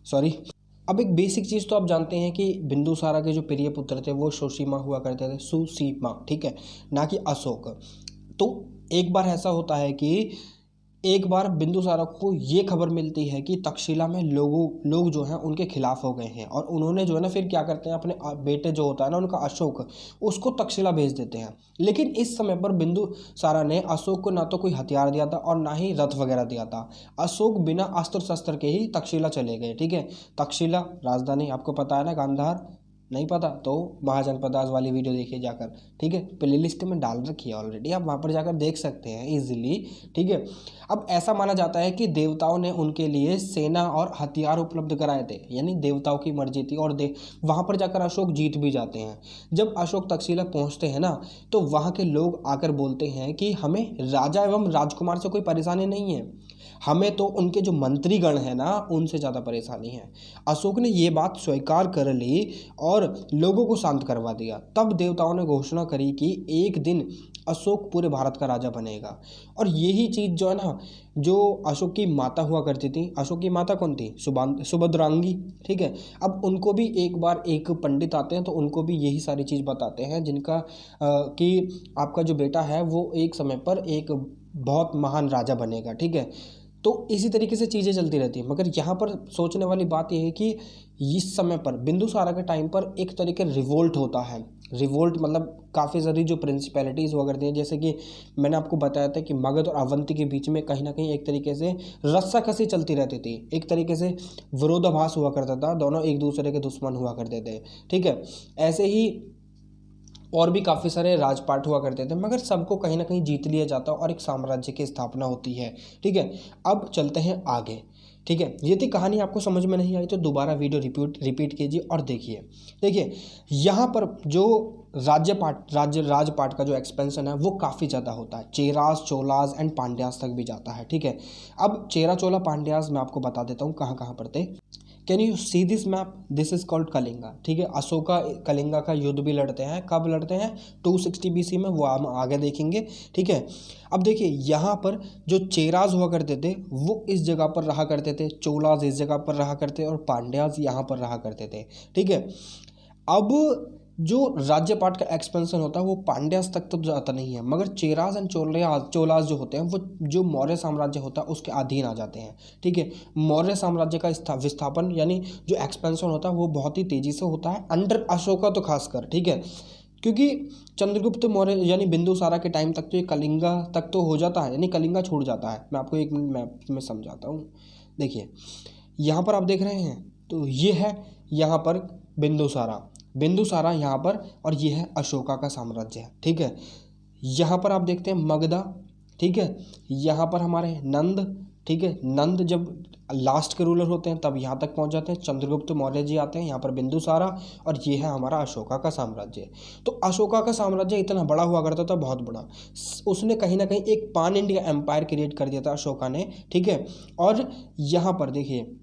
सॉरी, अब एक बेसिक चीज़ तो आप जानते हैं कि बिंदुसारा के जो प्रिय पुत्र थे वो सुसीमा हुआ करते थे, सुसीमा, ठीक है, ना कि अशोक। तो एक बार ऐसा होता है कि एक बार बिंदुसारा को ये खबर मिलती है कि तक्षशिला में लोग जो हैं उनके खिलाफ हो गए हैं, और उन्होंने जो है ना फिर क्या करते हैं, अपने बेटे जो होता है ना उनका अशोक, उसको तक्षशिला भेज देते हैं। लेकिन इस समय पर बिंदुसारा ने अशोक को ना तो कोई हथियार दिया था और ना ही रथ वगैरह दिया था। अशोक बिना अस्त्र शस्त्र के ही तक्षशिला चले गए। ठीक है, तक्षशिला राजधानी आपको पता है ना, गांधार, नहीं पता तो महाजनपद दास वाली वीडियो देखिए जाकर, ठीक है, प्ले लिस्ट में डाल रखी है ऑलरेडी, आप वहाँ पर जाकर देख सकते हैं इजीली, ठीक है। अब ऐसा माना जाता है कि देवताओं ने उनके लिए सेना और हथियार उपलब्ध कराए थे, यानी देवताओं की मर्जी थी, और वहाँ पर जाकर अशोक जीत भी जाते हैं। जब अशोक तक्षशिला पहुँचते हैं ना, तो वहाँ के लोग आकर बोलते हैं कि हमें राजा एवं राजकुमार से कोई परेशानी नहीं है, हमें तो उनके जो मंत्रीगण हैं ना उनसे ज़्यादा परेशानी है। अशोक ने ये बात स्वीकार कर ली और लोगों को शांत करवा दिया। तब देवताओं ने घोषणा करी कि एक दिन अशोक पूरे भारत का राजा बनेगा। और यही चीज़ जो है ना, जो अशोक की माता हुआ करती थी, अशोक की माता कौन थी? सुभद्रांगी, ठीक है। अब उनको भी एक बार एक पंडित आते हैं तो उनको भी यही सारी चीज़ बताते हैं जिनका कि आपका जो बेटा है वो एक समय पर एक बहुत महान राजा बनेगा, ठीक है। तो इसी तरीके से चीज़ें चलती रहती हैं। मगर यहाँ पर सोचने वाली बात यह है कि इस समय पर बिंदुसारा के टाइम पर एक तरीके रिवोल्ट होता है। रिवोल्ट मतलब काफ़ी सारी जो प्रिंसिपैलिटीज़ हुआ करती हैं, जैसे कि मैंने आपको बताया था कि मगध और अवंती के बीच में कहीं ना कहीं एक तरीके से रस्साकसी चलती रहती थी, एक तरीके से विरोधाभास हुआ करता था, दोनों एक दूसरे के दुश्मन हुआ करते थे, ठीक है। ऐसे ही और भी काफ़ी सारे राजपाट हुआ करते थे, मगर सबको कहीं ना कहीं जीत लिया जाता और एक साम्राज्य की स्थापना होती है, ठीक है। अब चलते हैं आगे, ठीक है। यदि कहानी आपको समझ में नहीं आई तो दोबारा वीडियो रिपीट कीजिए और देखिए यहाँ पर जो राजपाट का जो एक्सपेंशन है वो काफ़ी ज़्यादा होता है, चेरास, चोलास एंड पांड्यास तक भी जाता है, ठीक है। अब चेरा, चोला, पांड्यास मैं आपको बता देता हूँ कहाँ कहाँ पर थे। Can you see this map? This is called Kalinga, ठीक है। अशोका कलिंगा का युद्ध भी लड़ते हैं, कब लड़ते हैं? 260 BC में, वो हम आगे देखेंगे, ठीक है। अब देखिए यहाँ पर जो चेराज हुआ करते थे वो इस जगह पर रहा करते थे, चोलाज इस जगह पर रहा करते और पांड्याज यहाँ पर रहा करते थे, ठीक है। अब जो राज्यपाट का एक्सपेंशन होता है वो पांड्यास तक तो जाता नहीं है, मगर चेराज एंड चोलास जो होते हैं वो जो मौर्य साम्राज्य होता है उसके अधीन आ जाते हैं, ठीक है। मौर्य साम्राज्य का विस्थापन यानी जो एक्सपेंशन होता है वो बहुत ही तेज़ी से होता है अंडर अशोका तो खासकर, ठीक है। क्योंकि चंद्रगुप्त मौर्य यानी बिंदुसारा के टाइम तक तो ये कलिंगा तक तो हो जाता है, यानी कलिंगा छूट जाता है। मैं आपको 1 मिनट मैप में समझाता हूँ। देखिए यहाँ पर आप देख रहे हैं तो ये है यहाँ पर बिंदुसारा यहाँ पर, और ये है अशोका का साम्राज्य है, ठीक है। यहाँ पर आप देखते हैं मगधा, ठीक है। यहाँ पर हमारे नंद, ठीक है। नंद जब लास्ट के रूलर होते हैं तब यहाँ तक पहुँच जाते हैं, चंद्रगुप्त मौर्य जी आते हैं, यहाँ पर बिंदुसारा, और ये है हमारा अशोका का साम्राज्य। तो अशोका का साम्राज्य इतना बड़ा हुआ करता था, बहुत बड़ा। उसने कहीं ना कहीं एक पान इंडिया एम्पायर क्रिएट कर दिया था अशोका ने, ठीक है। और यहाँ पर देखिए,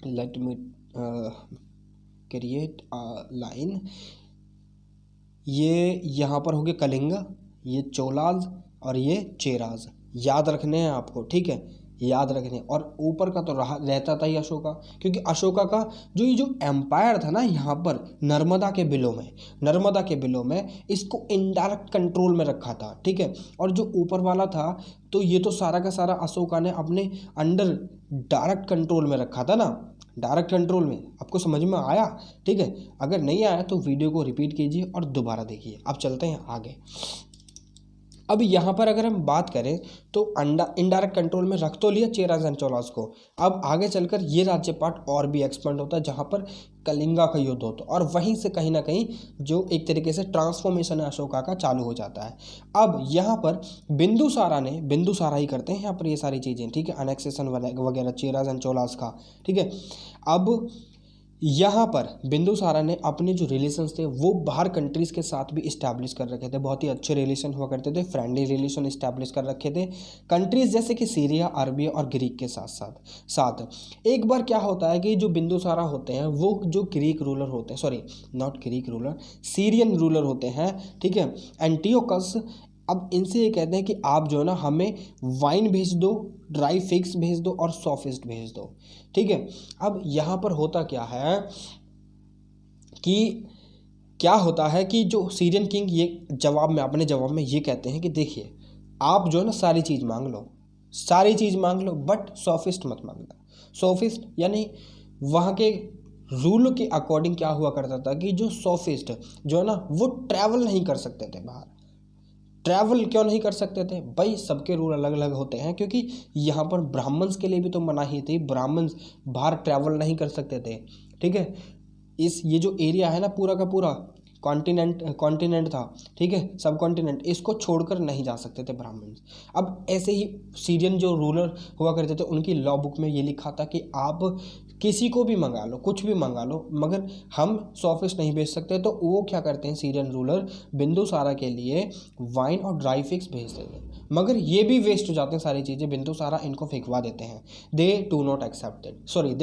लेट मी क्रिएट लाइन, ये यहाँ पर हो गया कलिंगा, ये चोलाज और ये चेराज, याद रखने हैं आपको, ठीक है, याद रखने। और ऊपर का तो रहता था ही अशोका, क्योंकि अशोका का जो एम्पायर था ना यहाँ पर नर्मदा के बिलों में इसको इनडायरेक्ट कंट्रोल में रखा था, ठीक है। और जो ऊपर वाला था तो ये तो सारा का सारा अशोका ने अपने अंडर डायरेक्ट कंट्रोल में रखा था ना, डायरेक्ट कंट्रोल में। आपको समझ में आया? ठीक है, अगर नहीं आया तो वीडियो को रिपीट कीजिए और दोबारा देखिए। अब चलते हैं आगे। अब यहाँ पर अगर हम बात करें तो इनडायरेक्ट कंट्रोल में रख तो लिया चेराज एंड चोलास को। अब आगे चलकर ये राज्य पार्ट और भी एक्सपेंड होता है जहाँ पर कलिंगा का युद्ध होता है, और वहीं से कहीं ना कहीं जो एक तरीके से ट्रांसफॉर्मेशन है अशोका का चालू हो जाता है। अब यहाँ पर बिंदुसारा ही करते हैं यहाँ पर ये सारी चीज़ें, ठीक है, अनेक्सेशन वगैरह चेराज एंड चोलास का, ठीक है। अब यहाँ पर बिंदुसारा ने अपने जो रिलेशंस थे वो बाहर कंट्रीज़ के साथ भी इस्टेब्लिश कर रखे थे, बहुत ही अच्छे रिलेशन हुआ करते थे, फ्रेंडली रिलेशन इस्टेब्लिश कर रखे थे कंट्रीज़ जैसे कि सीरिया, अरबिया और ग्रीक के साथ। एक बार क्या होता है कि जो बिंदुसारा होते हैं वो जो ग्रीक रूलर होते हैं, sorry not Greek ruler, Syrian ruler होते हैं, ठीक है, एंटियोकस। अब इनसे ये कहते हैं कि आप जो है ना हमें वाइन भेज दो, ड्राई फिग्स भेज दो और सॉफिस्ट भेज दो, ठीक है। अब यहाँ पर होता क्या है कि जो सीरियन किंग ये अपने जवाब में ये कहते हैं कि देखिए आप जो है ना सारी चीज़ मांग लो बट सॉफिस्ट मत मांगना। सॉफिस्ट यानी वहाँ के रूल के अकॉर्डिंग क्या हुआ करता था कि जो सॉफिस्ट जो है ना वो ट्रैवल नहीं कर सकते थे बाहर। ट्रैवल क्यों नहीं कर सकते थे भाई? सबके रूल अलग अलग होते हैं, क्योंकि यहाँ पर ब्राह्मण्स के लिए भी तो मनाही थी, ब्राह्मण्स बाहर ट्रैवल नहीं कर सकते थे, ठीक है। इस ये जो एरिया है ना पूरा का पूरा कॉन्टिनेंट था, ठीक है, सब कॉन्टिनेंट, इसको छोड़कर नहीं जा सकते थे ब्राह्मण। अब ऐसे ही सीरियन जो रूलर हुआ करते थे उनकी लॉ बुक में ये लिखा था कि आप किसी को भी मंगा लो, कुछ भी मंगा लो, मगर हम 100 फिश नहीं बेच सकते। तो वो क्या करते हैं सीरियन रूलर, बिंदुसारा के लिए वाइन और ड्राई फिग्स भेजते थे, मगर ये भी वेस्ट हो जाते हैं सारी चीज़ें, बिंदुसारा इनको फेंकवा देते हैं। They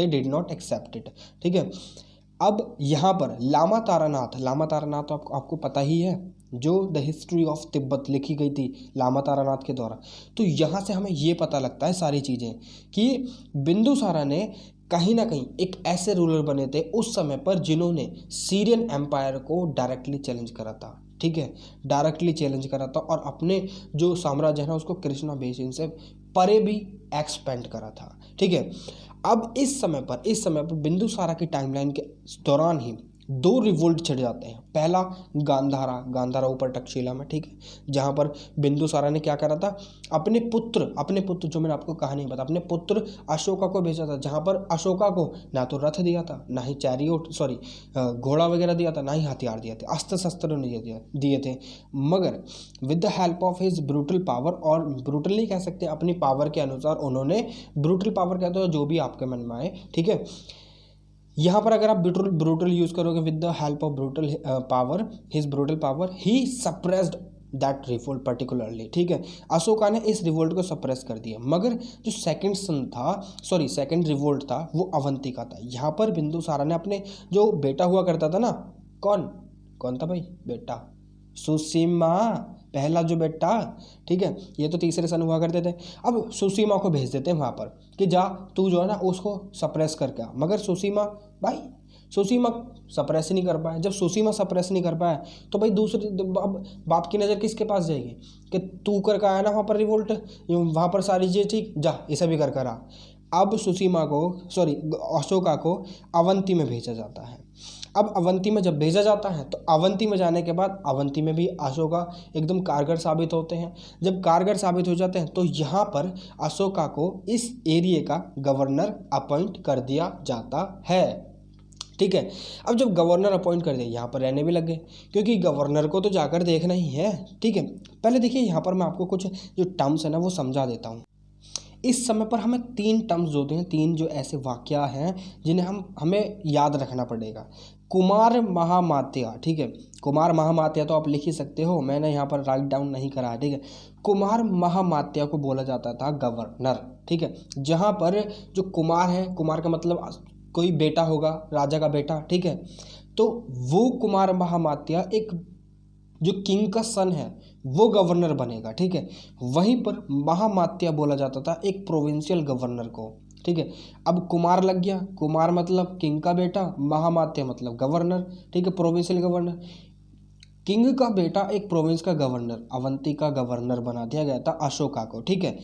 did not accept it, ठीक है। अब यहाँ पर लामा तारानाथ तो आपको पता ही है, जो द हिस्ट्री ऑफ तिब्बत लिखी गई थी लामा तारानाथ के द्वारा। तो यहाँ से हमें ये पता लगता है सारी चीज़ें कि बिंदुसारा ने कहीं ना कहीं एक ऐसे रूलर बने थे उस समय पर जिन्होंने सीरियन एम्पायर को डायरेक्टली चैलेंज करा था, ठीक है, डायरेक्टली चैलेंज करा था, और अपने जो साम्राज्य है ना उसको कृष्णा बेसिन से परे भी एक्सपेंड करा था, ठीक है। अब इस समय पर बिंदुसारा की टाइमलाइन के दौरान ही 2 रिवोल्ट छिड़ जाते हैं। पहला गांधारा ऊपर तक्षशिला में, ठीक है, जहाँ पर बिंदुसारा ने क्या करा था, अपने पुत्र जो मैंने आपको कहानी बता, अपने पुत्र अशोका को भेजा था, जहाँ पर अशोका को ना तो रथ दिया था, ना ही घोड़ा वगैरह दिया था, ना ही हथियार दिए थे, अस्त्र शस्त्र नहीं दिए थे, मगर with the help of his brutal power, और ब्रूटल नहीं कह सकते, अपनी पावर के अनुसार उन्होंने, ब्रूटल पावर कहते हो जो भी आपके मन में आए, ठीक है। यहाँ पर अगर आप ब्रूटल यूज करोगे, with the help of his brutal power he suppressed that revolt particularly, ठीक है। अशोका ने इस रिवोल्ट को सप्रेस कर दिया, मगर जो सेकंड रिवोल्ट था वो अवंतिका था। यहाँ पर बिंदुसारा ने अपने जो बेटा हुआ करता था ना, कौन था भाई बेटा, सुसीमा, पहला जो बेटा, ठीक है, ये तो तीसरे सन हुआ करते थे। अब सुसीमा को भेज देते हैं वहाँ पर कि जा तू जो है ना उसको सप्रेस करके आ, मगर सुसीमा सप्रेस नहीं कर पाए। जब सुसीमा सप्रेस नहीं कर पाए तो भाई दूसरी बाप की नज़र किसके पास जाएगी कि तू कर आया ना वहाँ पर रिवोल्ट, वहाँ पर सारी चीज़ ठीक, जा इसे भी कर आ। अब अशोका को अवंती में भेजा जाता है। अब अवंती में जब भेजा जाता है तो अवंती में जाने के बाद अवंती में भी अशोका एकदम कारगर साबित होते हैं। जब कारगर साबित हो जाते हैं तो यहाँ पर अशोका को इस एरिया का गवर्नर अपॉइंट कर दिया जाता है, ठीक है। अब जब गवर्नर अपॉइंट कर दिया, यहाँ पर रहने भी लग गए, क्योंकि गवर्नर को तो जाकर देखना ही है, ठीक है। पहले देखिए यहाँ पर मैं आपको कुछ जो टर्म्स है ना वो समझा देता हूँ। इस समय पर हमें 3 टर्म्स होते हैं, 3 जो ऐसे वाक्य हैं जिन्हें हमें याद रखना पड़ेगा। कुमार महामात्य, ठीक है, कुमार महामात्य तो आप लिख ही सकते हो, मैंने यहाँ पर राइट डाउन नहीं करा है, ठीक है। कुमार महामात्य को बोला जाता था गवर्नर, ठीक है। जहाँ पर जो कुमार है, कुमार का मतलब कोई बेटा होगा, राजा का बेटा, ठीक है। तो वो कुमार महामात्य एक जो किंग का सन है वो गवर्नर बनेगा, ठीक है। वहीं पर महामात्य बोला जाता था एक प्रोविंशियल गवर्नर को, ठीक है। अब कुमार लग गया, कुमार मतलब किंग का बेटा, महामात्य मतलब गवर्नर, ठीक है, प्रोविंशियल गवर्नर। किंग का बेटा एक प्रोविंस का गवर्नर, अवंती का गवर्नर बना दिया गया था अशोका को, ठीक है।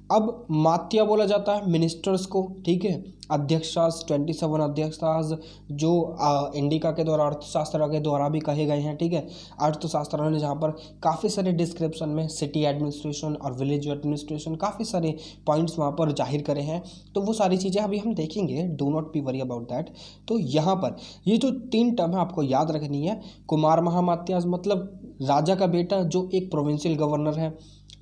अब मात्या बोला जाता है मिनिस्टर्स को, ठीक है, अध्यक्षास, 27 अध्यक्षास जो इंडिका के द्वारा अर्थशास्त्र के द्वारा भी कहे गए हैं, ठीक है। अर्थशास्त्र ने जहाँ पर काफ़ी सारे डिस्क्रिप्शन में सिटी एडमिनिस्ट्रेशन और विलेज एडमिनिस्ट्रेशन काफ़ी सारे पॉइंट्स वहाँ पर जाहिर करे हैं, तो वो सारी चीज़ें अभी हम देखेंगे, do not be worry about that. तो यहाँ पर ये जो 3 टर्म है आपको याद रखनी है। कुमार महामात्या मतलब राजा का बेटा जो एक प्रोविंशियल गवर्नर है,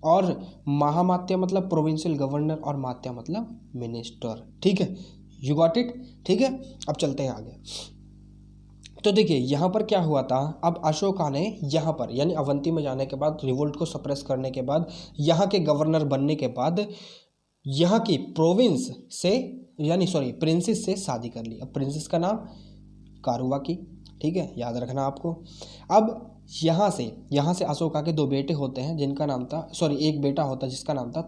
और महामात्य मतलब प्रोविंशियल गवर्नर, और मात्या मतलब मिनिस्टर, ठीक है, यू गॉट इट, ठीक है। अब चलते हैं आगे। तो देखिए यहाँ पर क्या हुआ था, अब अशोका ने यहाँ पर यानी अवंती में जाने के बाद, रिवोल्ट को सप्रेस करने के बाद, यहाँ के गवर्नर बनने के बाद यहाँ की प्रोविंस से प्रिंसेस से शादी कर ली। अब प्रिंसेस का नाम कारुवाकी, ठीक है, याद रखना आपको। अब यहाँ से अशोका के 2 बेटे होते हैं जिनका नाम था, एक बेटा होता है जिसका नाम था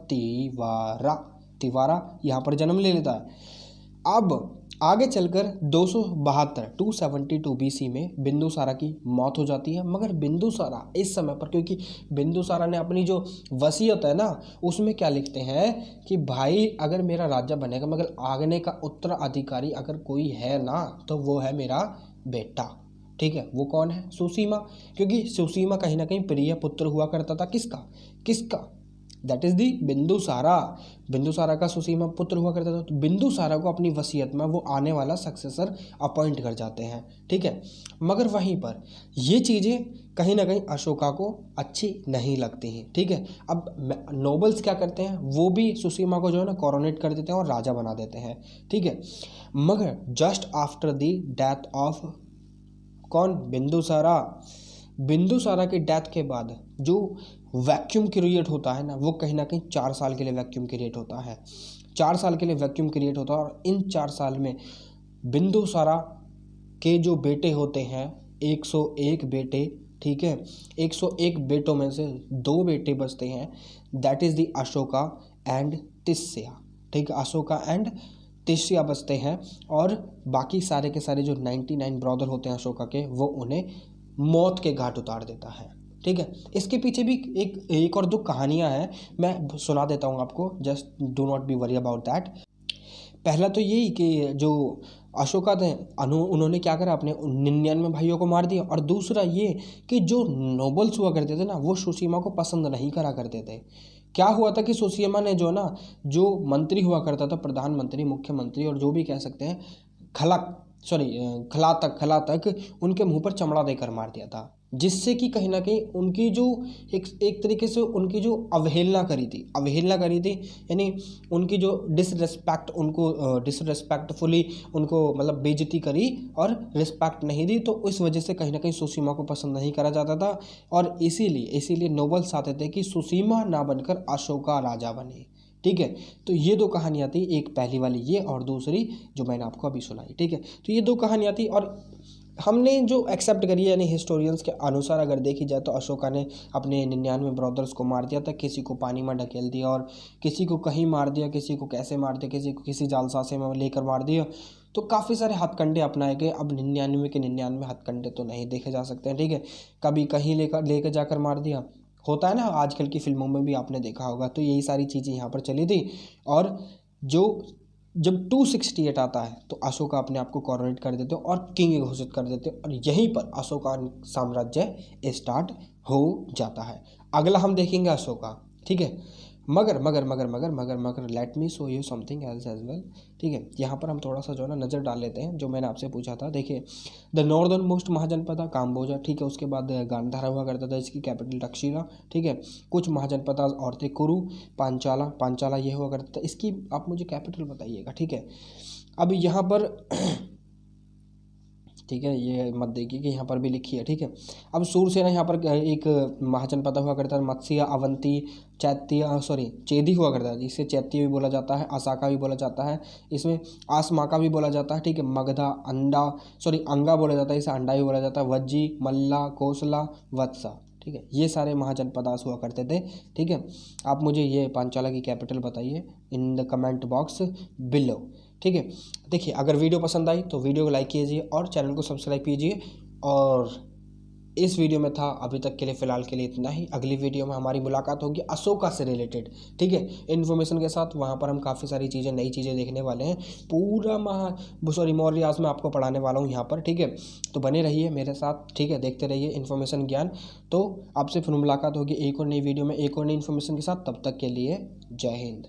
तिवारा यहाँ पर जन्म ले लेता है। अब आगे चलकर 272 BC में बिंदुसारा की मौत हो जाती है, मगर बिंदुसारा इस समय पर, क्योंकि बिंदुसारा ने अपनी जो वसीयत है ना उसमें क्या लिखते हैं कि भाई अगर मेरा राज्य बनेगा मगर आगे का उत्तराधिकारी अगर कोई है ना तो वो है मेरा बेटा, ठीक है। वो कौन है, सुसीमा, क्योंकि सुसीमा कहीं ना कहीं प्रिय पुत्र हुआ करता था किसका that is the Bindusara. Bindusara का सुसीमा पुत्र हुआ करता था, तो बिंदुसारा को अपनी वसीयत में वो आने वाला सक्सेसर अपॉइंट कर जाते हैं, ठीक है। मगर वहीं पर ये चीज़ें कहीं ना कहीं अशोका को अच्छी नहीं लगती हैं, ठीक है। अब नोबल्स क्या करते हैं, वो भी सुसीमा को जो है ना कोरोनेट कर देते हैं और राजा बना देते हैं, ठीक है। मगर just after the death of कौन, बिंदुसारा, बिंदुसारा की डेथ के बाद जो वैक्यूम क्रिएट होता है ना, वो कहीं ना कहीं 4 साल के लिए वैक्यूम क्रिएट होता है, 4 साल के लिए वैक्यूम क्रिएट होता है। और इन 4 साल में बिंदुसारा के जो बेटे होते हैं 101 बेटे, ठीक है, 101 बेटों में से 2 बेटे बचते हैं, that is the Ashoka and Tisya, ठीक है, अशोका एंड तिस्या बचते हैं। और बाकी सारे के सारे जो 99 ब्रदर होते हैं अशोका के, वो उन्हें मौत के घाट उतार देता है, ठीक है। इसके पीछे भी एक और 2 कहानियां हैं, मैं सुना देता हूँ आपको, just do not be worry about that. पहला तो यही कि जो अशोका थे उन्होंने क्या करा, अपने 99 भाइयों को मार दिया। और दूसरा ये कि जो नोबल्स हुआ करते थे ना, वो सुसीमा को पसंद नहीं करा करते थे। क्या हुआ था कि सुसीमा ने जो ना, जो मंत्री हुआ करता था, प्रधानमंत्री, मुख्यमंत्री और जो भी कह सकते हैं, खलातक उनके मुंह पर चमड़ा देकर मार दिया था, जिससे कि कहीं ना कहीं उनकी जो एक तरीके से उनकी जो अवहेलना करी थी, यानी उनकी जो डिसरिस्पेक्टफुली उनको मतलब बेइज्जती करी और रिस्पेक्ट नहीं दी, तो इस वजह से कहीं ना कहीं सुसीमा को पसंद नहीं करा जाता था। और इसीलिए नोबल्स चाहते थे कि सुसीमा ना बनकर अशोका राजा बने, ठीक है। तो ये 2 कहानियाँ थी, एक पहली वाली ये और दूसरी जो मैंने आपको अभी सुनाई, ठीक है। तो ये 2 कहानियाँ थी और हमने जो एक्सेप्ट करी है, यानी हिस्टोरियंस के अनुसार अगर देखी जाए तो अशोका ने अपने 99 ब्रदर्स को मार दिया था, किसी को पानी में ढकेल दिया और किसी को कहीं मार दिया, किसी को कैसे मार दिया, किसी को किसी जालसाज़ी में लेकर मार दिया। तो काफ़ी सारे हथकंडे अपनाए गए। अब 99 के 99 हथकंडे तो नहीं देखे जा सकते हैं, ठीक है। कभी कहीं लेकर जाकर मार दिया, होता है ना, आजकल की फिल्मों में भी आपने देखा होगा। तो यही सारी चीज़ें यहाँ पर चली थी। और जब 268 आता है तो अशोका अपने आप को कॉरोनेट कर देते और किंग घोषित कर देते, और यहीं पर अशोका साम्राज्य स्टार्ट हो जाता है। अगला हम देखेंगे अशोका, ठीक है। मगर let me show you something else as well, ठीक है। यहाँ पर हम थोड़ा सा जो है ना नज़र डाल लेते हैं, जो मैंने आपसे पूछा था। देखिए, द नॉर्दर्न मोस्ट महाजनपद काम्बोजा, ठीक है। उसके बाद गांधारा हुआ करता था, इसकी कैपिटल तक्षशिला, ठीक है। कुछ महाजनपद और थे, कुरु, पांचाला ये हुआ करता था। इसकी आप मुझे कैपिटल बताइएगा, ठीक है। अब यहाँ पर ठीक है, ये मत देखिए कि यहाँ पर भी लिखी है, ठीक है। अब सूरसेना यहाँ पर एक महाजनपद हुआ करता है, मत्स्य, अवंती, चेदी हुआ करता है, जिसे चैत्य भी बोला जाता है, असाका भी बोला जाता है, इसमें आसमाका भी बोला जाता है, ठीक है। मगधा, अंगा बोला जाता है, इसे अंडा भी बोला जाता है, वज्जी, मल्ला, कोसला, वत्सा, ठीक है। ये सारे महाजनपदास हुआ करते थे, ठीक है। आप मुझे ये पांचाला की कैपिटल बताइए इन द कमेंट बॉक्स बिलो, ठीक है। देखिए, अगर वीडियो पसंद आई तो वीडियो को लाइक कीजिए और चैनल को सब्सक्राइब कीजिए। और इस वीडियो में था अभी तक के लिए, फ़िलहाल के लिए इतना ही। अगली वीडियो में हमारी मुलाकात होगी अशोका से रिलेटेड, ठीक है, इन्फॉर्मेशन के साथ। वहाँ पर हम काफ़ी सारी चीज़ें, नई चीज़ें देखने वाले हैं। पूरा मौर्यास में आपको पढ़ाने वाला हूँ यहाँ पर, ठीक है। तो बने रहिए मेरे साथ, ठीक है, देखते रहिए इन्फॉर्मेशन ज्ञान। तो आपसे फिर मुलाकात होगी एक और नई वीडियो में, एक और नई इन्फॉर्मेशन के साथ। तब तक के लिए जय हिंद।